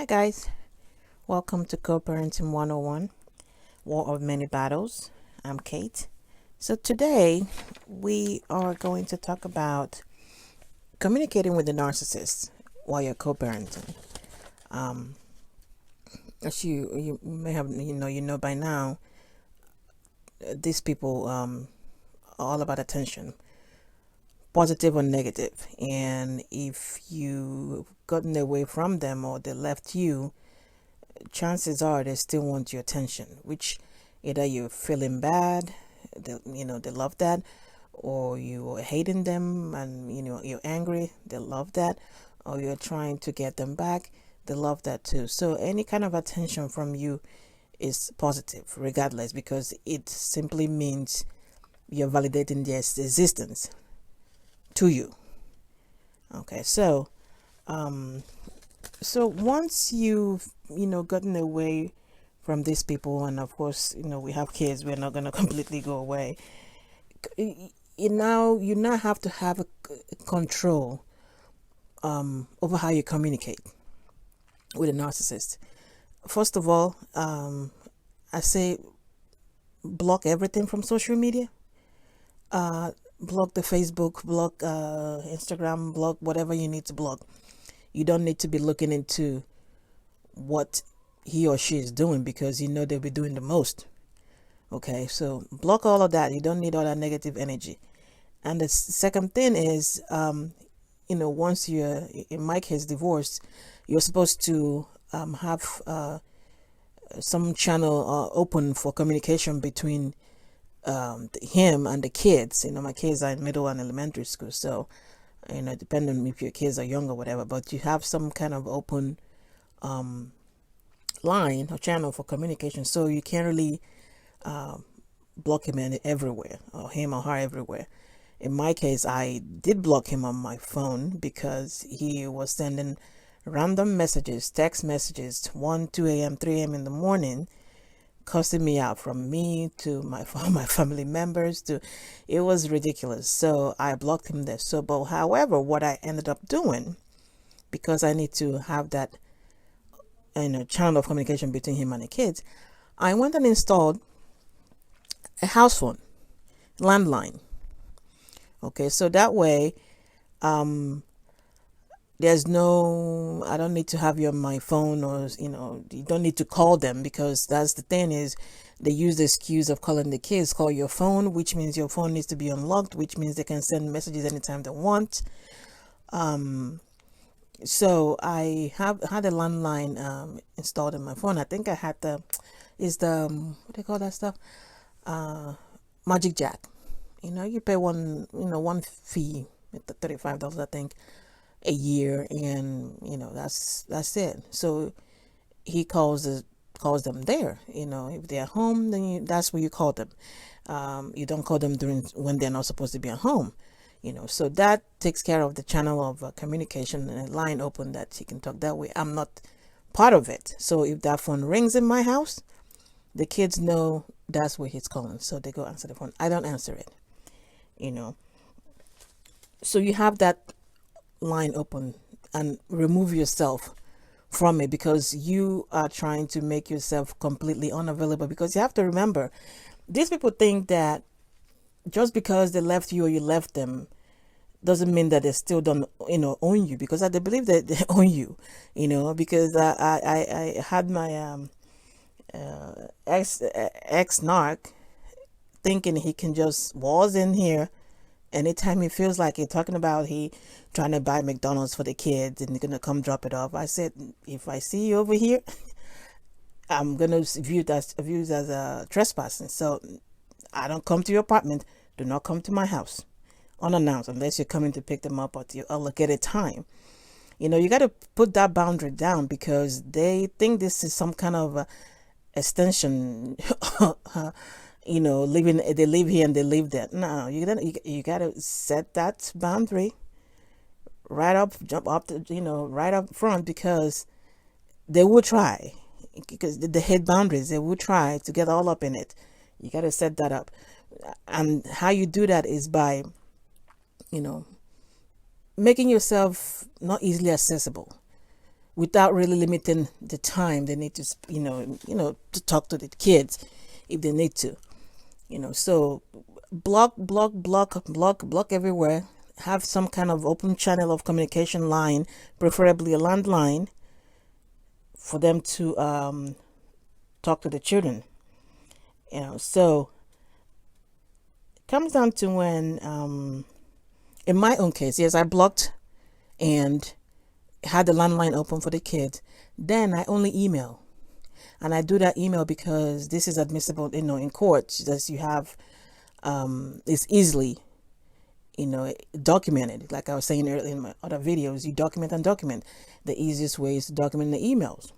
Hi guys, welcome to Coparenting 101, War of Many Battles. I'm Kate. So today we are going to talk about communicating with the narcissist while you're co-parenting. As you may have by now, these people are all about attention, positive or negative. And if you've gotten away from them or they left you, chances are they still want your attention, which either you're feeling bad, they love that, or you're hating them and you're angry, they love that, or you're trying to get them back, they love that too. So any kind of attention from you is positive regardless, because it simply means you're validating their existence to you. Okay, so once you've gotten away from these people, and of course we have kids, we're not going to completely go away. You now have to have a control over how you communicate with a narcissist. First of all, I say block everything from social media. Block the Facebook, block Instagram, block whatever you need to block. You don't need to be looking into what he or she is doing, because they'll be doing the most. Okay, so block all of that. You don't need all that negative energy. And the second thing is, once you're, in my case, divorced, you're supposed to have some channel open for communication between him and the kids. My kids are in middle and elementary school, so depending if your kids are young or whatever, but you have some kind of open line or channel for communication, so you can't really block him everywhere, or him or her everywhere. In my case, I did block him on my phone because he was sending random messages, text messages, 1, 2 a.m., 3 a.m. in the morning, cussing me out, from me to my family members. It was ridiculous. So I blocked him there. But however, what I ended up doing, because I need to have that channel of communication between him and the kids, I went and installed a house phone, landline. Okay, so that way there's no, I don't need to have you on my phone, or you don't need to call them, because that's the thing, is they use the excuse of calling the kids, call your phone, which means your phone needs to be unlocked, which means they can send messages anytime they want. So I had a landline installed in my phone. I think I had what do they call that stuff, Magic Jack. You pay one fee, $35 I think a year, and that's it. So he calls them there. If they're home, then that's where you call them. You don't call them when they're not supposed to be at home. So that takes care of the channel of communication, and a line open that he can talk that way. I'm not part of it, so if that phone rings in my house, the kids know that's where he's calling, so they go answer the phone. I don't answer it. So you have that line open, and remove yourself from it, because you are trying to make yourself completely unavailable. Because you have to remember, these people think that just because they left you or you left them doesn't mean that they still don't own you, because they believe that they own you. Because I had my ex narc thinking he can just waltz in here anytime he feels like it, talking about he trying to buy McDonald's for the kids and they're gonna come drop it off. I said, if I see you over here, I'm gonna view it as a trespassing. So I don't come to your apartment. Do not come to my house unannounced, unless you're coming to pick them up at your allocated time. You got to put that boundary down, because they think this is some kind of extension. Living, they live here and they live there. No, you gotta set that boundary right up, jump up to, right up front, because they will try, because the head boundaries, they will try to get all up in it. You gotta set that up, and how you do that is by making yourself not easily accessible. without really limiting the time they need to, to talk to the kids if they need to, So block everywhere. Have some kind of open channel of communication line, preferably a landline, for them to talk to the children. So it comes down to when, in my own case, yes, I blocked and had the landline open for the kids. Then I only email. And I do that email because this is admissible, in court, as you have, it's easily, documented. Like I was saying earlier in my other videos, you document and document. The easiest way is to document the emails,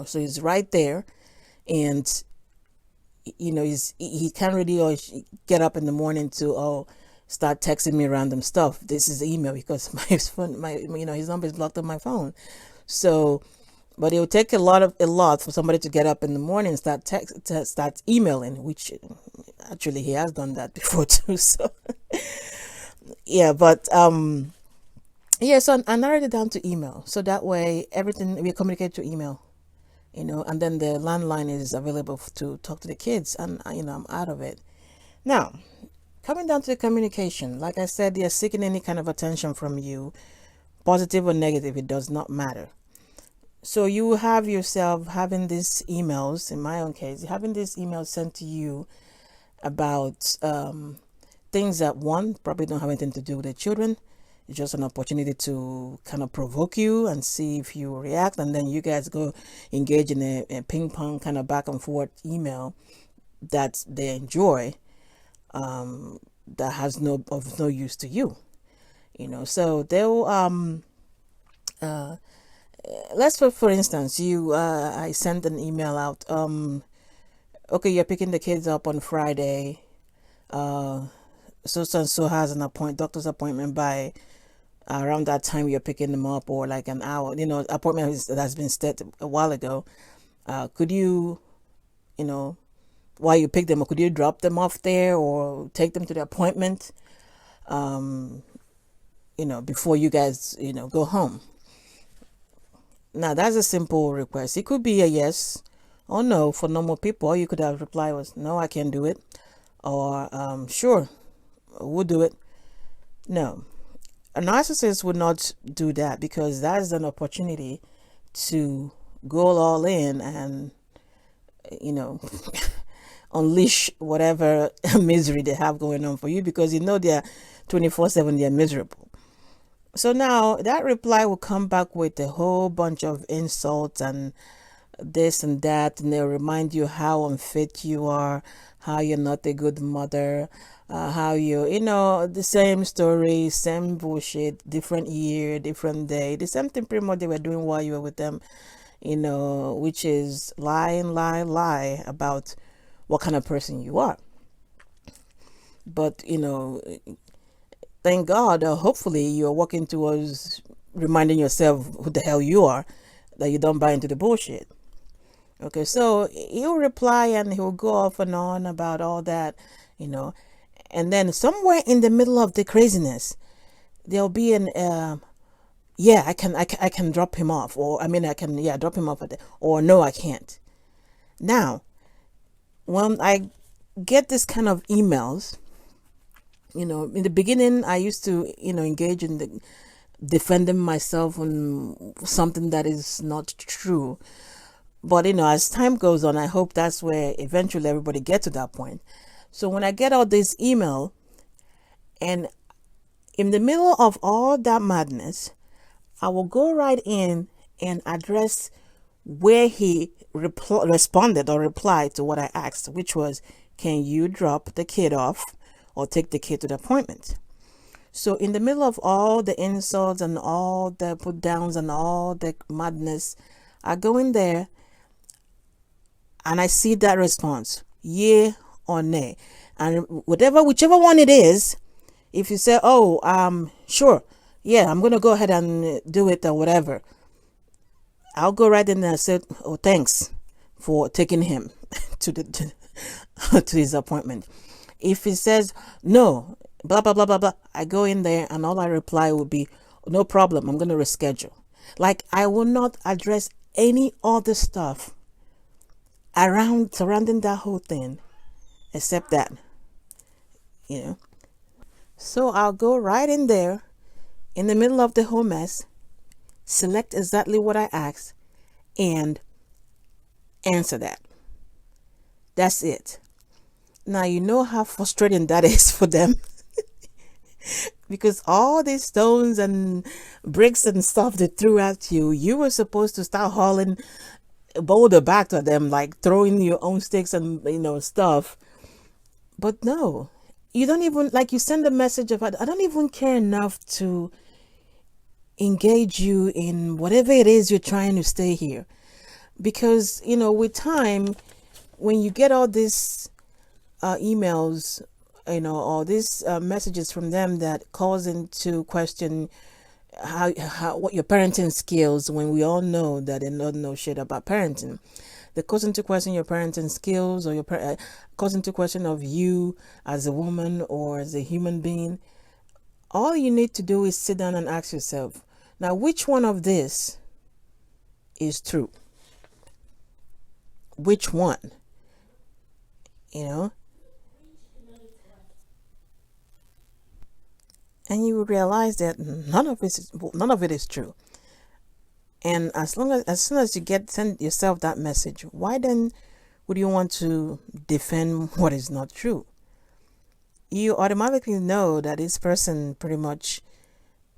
so it's right there. And, he can't really get up in the morning to, start texting me random stuff. This is the email because his number is blocked on my phone. So, but it would take a lot for somebody to get up in the morning and start emailing, which actually he has done that before too. So yeah, but so I narrowed it down to email. So that way everything we communicate through email, and then the landline is available to talk to the kids, and I'm out of it. Now, coming down to the communication, like I said, they're seeking any kind of attention from you, positive or negative, it does not matter. So you have yourself having these emails, in my own case, having these emails sent to you about things that, one, probably don't have anything to do with the children. It's just an opportunity to kind of provoke you and see if you react. And then you guys go engage in a ping pong kind of back and forth email that they enjoy, that has no use to you. So they'll let's for instance, I sent an email out, okay, you're picking the kids up on Friday, so and so has an doctor's appointment by around that time you're picking them up, or like an hour, appointment that's been set a while ago. Could you, while you pick them up, could you drop them off there or take them to the appointment, before you guys, go home? Now, that's a simple request. It could be a yes or no for normal people. Or you could have replied was, no, I can't do it. Or, sure, we'll do it. No, a narcissist would not do that, because that's an opportunity to go all in and, unleash whatever misery they have going on for you, because they're 24/7, they're miserable. So now that reply will come back with a whole bunch of insults and this and that, and they'll remind you how unfit you are, how you're not a good mother, how the same story, same bullshit, different year, different day, the same thing pretty much they were doing while you were with them, which is lie about what kind of person you are. But, thank God, hopefully you're working towards reminding yourself who the hell you are, that you don't buy into the bullshit. Okay, so he'll reply and he'll go off and on about all that, and then somewhere in the middle of the craziness, there'll be an, I can drop him off, or I can drop him off or no, I can't. Now, when I get this kind of emails, in the beginning, I used to, engage in defending myself on something that is not true. But, as time goes on, I hope that's where eventually everybody gets to that point. So when I get all this email, and in the middle of all that madness, I will go right in and address where he responded or replied to what I asked, which was, can you drop the kid off or take the kid to the appointment? So in the middle of all the insults and all the put downs and all the madness, I go in there and I see that response, yeah or nay. And whichever one it is, if you say, sure, yeah, I'm going to go ahead and do it or whatever, I'll go right in there and say, oh, thanks for taking him to his appointment. If he says, no, blah, blah, blah, blah, blah, I go in there and all I reply would be, no problem, I'm going to reschedule. Like, I will not address any other stuff surrounding that whole thing except that, you know. So I'll go right in there in the middle of the whole mess, select exactly what I asked, and answer that. That's it. Now, you know how frustrating that is for them. Because all these stones and bricks and stuff they threw at you, you were supposed to start hauling a boulder back to them, like throwing your own sticks and stuff. But no, you don't even, like, you send a message of, I don't even care enough to engage you in whatever it is you're trying to stay here. Because with time, when you get all these emails, all these messages from them that calls into question what your parenting skills, when we all know that they don't know shit about parenting. They calls into question your parenting skills, or calls into question of you as a woman or as a human being. All you need to do is sit down and ask yourself, now, which one of this is true? Which one? And you realize that none of it is true. And as soon as you send yourself that message, why then would you want to defend what is not true? You automatically know that this person pretty much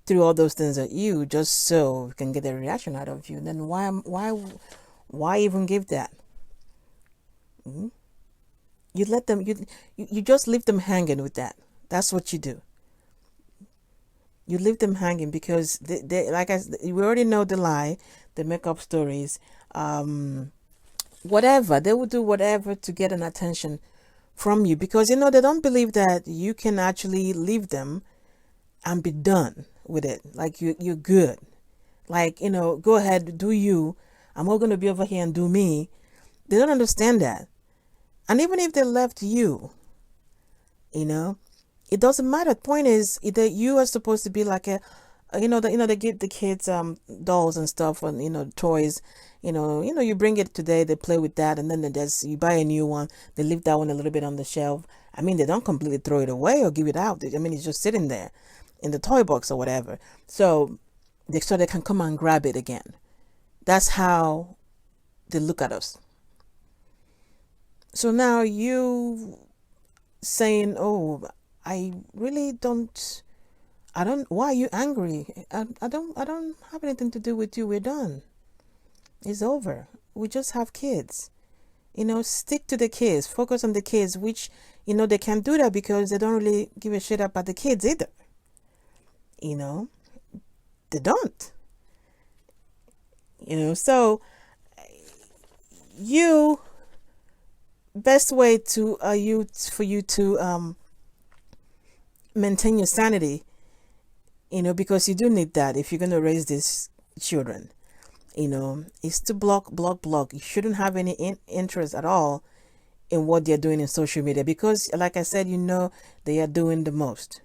threw all those things at you just so you can get a reaction out of you. Then why even give that? Mm-hmm. You let them. You just leave them hanging with that. That's what you do. You leave them hanging because they we already know the lie. They make up stories. Whatever, they will do whatever to get an attention from you, because they don't believe that you can actually leave them and be done with it. Like you're good. Like, go ahead, do you. I'm all going to be over here and do me. They don't understand that. And even if they left you, it doesn't matter. The point is, either you are supposed to be like they give the kids dolls and stuff, and toys. You bring it today, they play with that, and then you buy a new one. They leave that one a little bit on the shelf. I mean, they don't completely throw it away or give it out. I mean, it's just sitting there in the toy box or whatever. So they can come and grab it again. That's how they look at us. So now you saying, "Oh, I really don't. Why are you angry? I don't have anything to do with you. We're done. It's over. We just have kids. Stick to the kids. Focus on the kids, which, they can't do that because they don't really give a shit about the kids either. They don't. So best way for you to maintain your sanity, because you do need that if you're going to raise these children, is to block. You shouldn't have any interest at all in what they're doing in social media, because like I said, they are doing the most.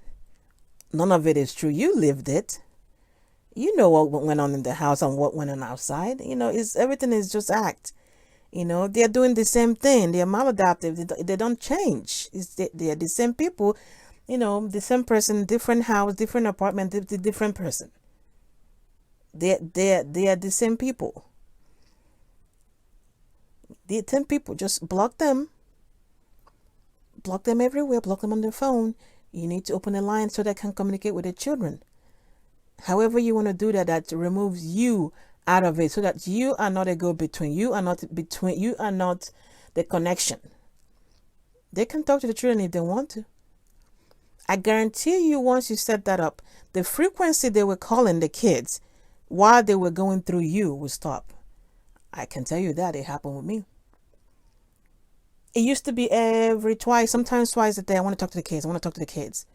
None of it is true. You lived it. You know what went on in the house and what went on outside. Everything is just act. They're doing the same thing. They're maladaptive. They don't change. They are the same people. The same person, different house, different apartment, the different person. They are the same people. The 10 people, just block them. Block them everywhere. Block them on their phone. You need to open a line so they can communicate with their children. However you want to do that, that removes you out of it, so that you are not a go-between. You are not the connection. They can talk to the children if they want to. I guarantee you, once you set that up, the frequency they were calling the kids while they were going through you will stop. I can tell you that. It happened with me. It used to be sometimes twice a day. I want to talk to the kids.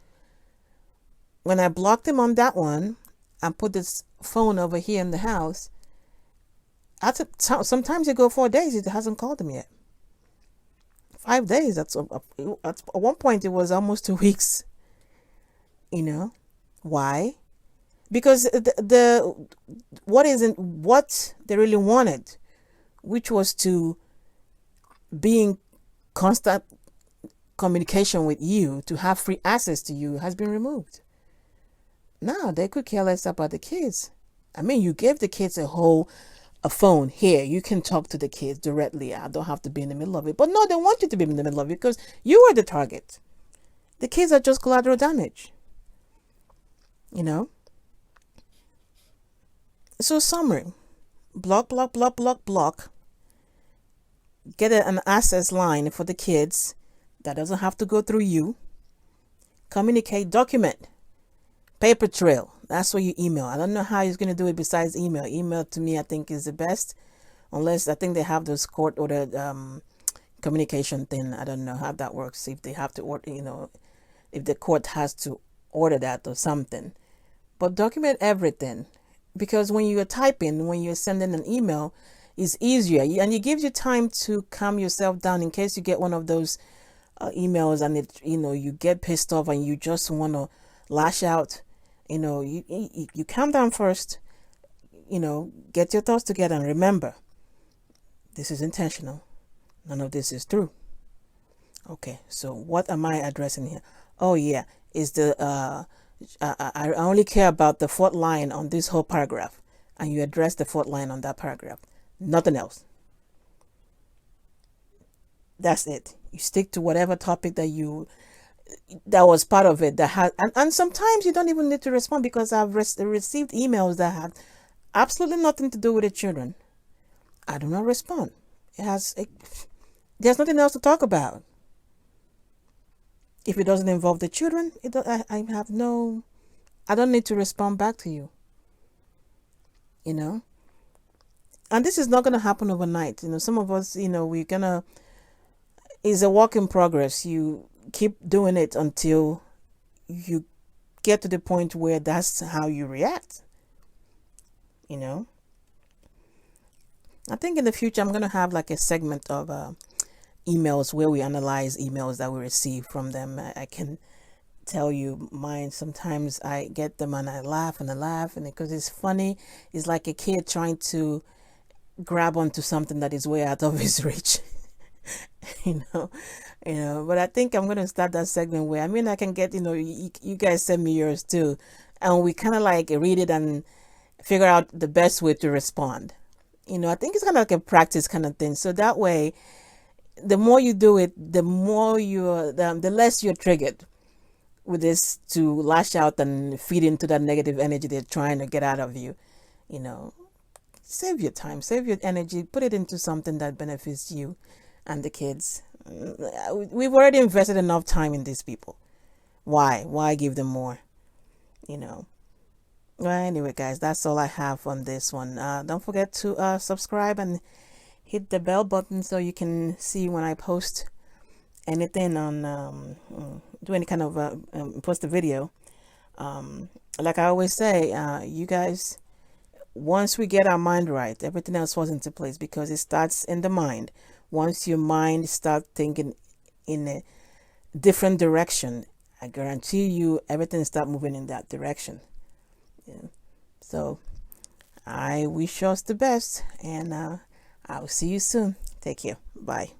When I blocked them on that one, I put this phone over here in the house. Sometimes it go 4 days. It hasn't called them yet. 5 days. At one point, it was almost 2 weeks. Why? because the what isn't what they really wanted, which was to be in constant communication with you, to have free access to you, has been removed. Now they could care less about the kids. I mean, you gave the kids a phone. Here, you can talk to the kids directly. I don't have to be in the middle of it. But no, they want you to be in the middle of it because you are the target. The kids are just collateral damage. You know? So summary. Block, block, block, block, block. Get an access line for the kids that doesn't have to go through you. Communicate, document. Paper trail. That's what you email. I don't know how he's going to do it besides email. Email to me, I think, is the best. Unless I think they have those court ordered communication thing. I don't know how that works. If they have to order, if the court has to order that or something. But document everything. Because when you're typing, when you're sending an email, it's easier. And it gives you time to calm yourself down in case you get one of those emails and you get pissed off and you just want to lash out. You calm down first, get your thoughts together and remember, this is intentional. None of this is true. Okay, so what am I addressing here? Oh yeah, is I only care about the fourth line on this whole paragraph, and you address the fourth line on that paragraph. Nothing else. That's it. You stick to whatever topic that was part of it that had, and sometimes you don't even need to respond because I've received emails that have absolutely nothing to do with the children. I do not respond. There's nothing else to talk about. If it doesn't involve the children, I don't need to respond back to you. And this is not going to happen overnight. Some of us, it's a work in progress. You keep doing it until you get to the point where that's how you react. I think in the future I'm going to have like a segment of emails where we analyze emails that we receive from them. I can tell you mine. Sometimes I get them and I laugh and because it's funny. It's like a kid trying to grab onto something that is way out of his reach. But I think I'm going to start that segment where, I can get, you guys send me yours too. And we kind of like read it and figure out the best way to respond. I think it's kind of like a practice kind of thing. So that way, the more you do it, the more the less you're triggered with this to lash out and feed into that negative energy they're trying to get out of you. Save your time, save your energy, put it into something that benefits you and the kids. We've already invested enough time in these people. Why give them more? Well, anyway, guys, that's all I have on this one. Don't forget to subscribe and hit the bell button so you can see when I post anything on do any kind of post a video. Like I always say, you guys, once we get our mind right, everything else falls into place because it starts in the mind. Once your mind starts thinking in a different direction, I guarantee you everything starts moving in that direction. So I wish us the best, and I'll see you soon. Take care. Bye.